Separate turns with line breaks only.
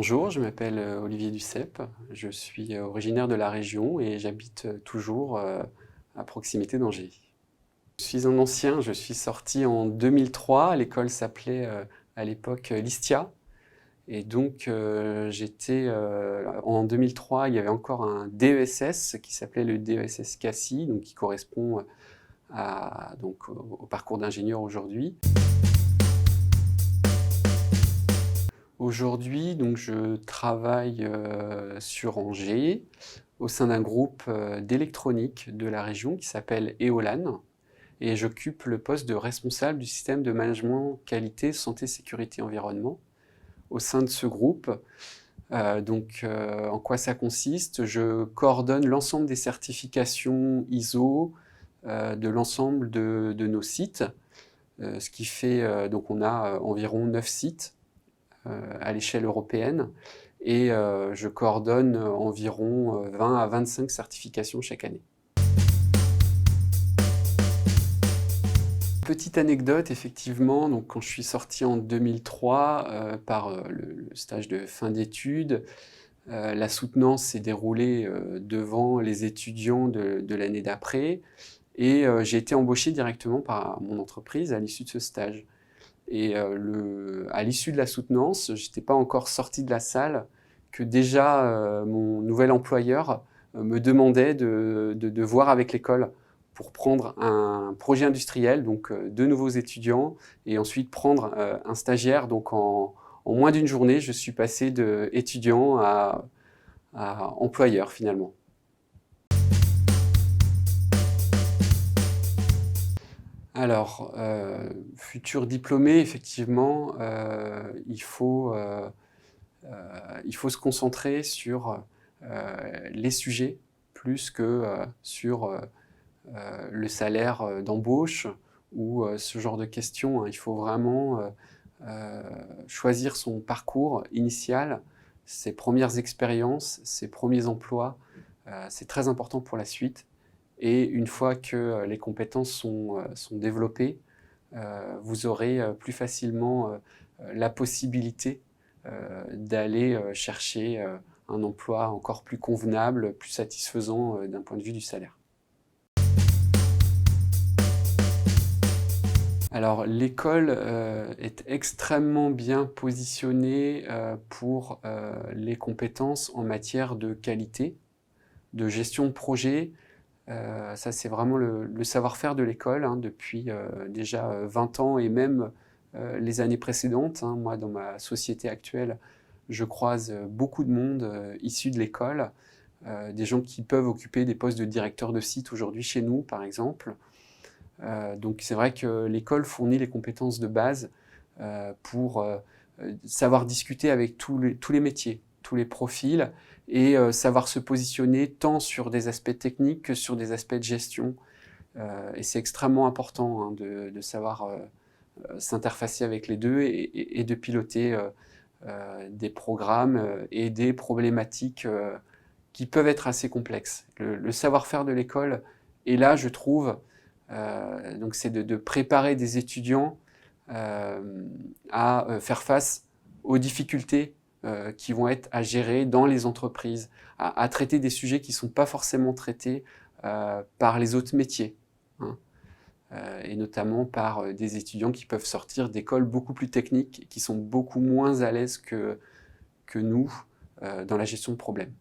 Bonjour, je m'appelle Olivier Duceppe, je suis originaire de la région et j'habite toujours à proximité d'Angers. Je suis un ancien, je suis sorti en 2003, l'école s'appelait à l'époque l'ISTIA. Et donc en 2003, il y avait encore un DESS qui s'appelait le DESS CACI, donc qui correspond au parcours d'ingénieur aujourd'hui. Aujourd'hui, donc, je travaille sur Angers au sein d'un groupe d'électronique de la région qui s'appelle Eolan et j'occupe le poste de responsable du système de management qualité, santé, sécurité, environnement au sein de ce groupe. En quoi ça consiste? Je coordonne l'ensemble des certifications ISO de l'ensemble de nos sites, ce qui fait, donc on a environ 9 sites à l'échelle européenne et je coordonne environ 20 à 25 certifications chaque année. Petite anecdote, effectivement, donc quand je suis sorti en 2003 par le stage de fin d'études, la soutenance s'est déroulée devant les étudiants de l'année d'après et j'ai été embauché directement par mon entreprise à l'issue de ce stage. Et à l'issue de la soutenance, je n'étais pas encore sorti de la salle que déjà mon nouvel employeur me demandait de voir avec l'école pour prendre un projet industriel, donc 2 nouveaux étudiants, et ensuite prendre un stagiaire. Donc en moins d'une journée, je suis passé d'étudiant à employeur finalement. Alors, futur diplômé, effectivement, il faut se concentrer sur les sujets plus que sur le salaire d'embauche ou ce genre de questions. Il faut vraiment choisir son parcours initial, ses premières expériences, ses premiers emplois. C'est très important pour la suite. Et une fois que les compétences sont développées, vous aurez plus facilement la possibilité d'aller chercher un emploi encore plus convenable, plus satisfaisant d'un point de vue du salaire. Alors l'école est extrêmement bien positionnée pour les compétences en matière de qualité, de gestion de projet. Ça, c'est vraiment le savoir-faire de l'école depuis déjà 20 ans et même les années précédentes. Moi, dans ma société actuelle, je croise beaucoup de monde issu de l'école, des gens qui peuvent occuper des postes de directeur de site aujourd'hui chez nous, par exemple. Donc c'est vrai que l'école fournit les compétences de base pour savoir discuter avec tous les métiers, tous les profils, et savoir se positionner tant sur des aspects techniques que sur des aspects de gestion. Et c'est extrêmement important de savoir s'interfacer avec les deux et de piloter des programmes et des problématiques qui peuvent être assez complexes. Le savoir-faire de l'école est là, je trouve, donc c'est de préparer des étudiants à faire face aux difficultés qui vont être à gérer dans les entreprises, à traiter des sujets qui ne sont pas forcément traités par les autres métiers, et notamment par des étudiants qui peuvent sortir d'écoles beaucoup plus techniques, qui sont beaucoup moins à l'aise que nous dans la gestion de problèmes.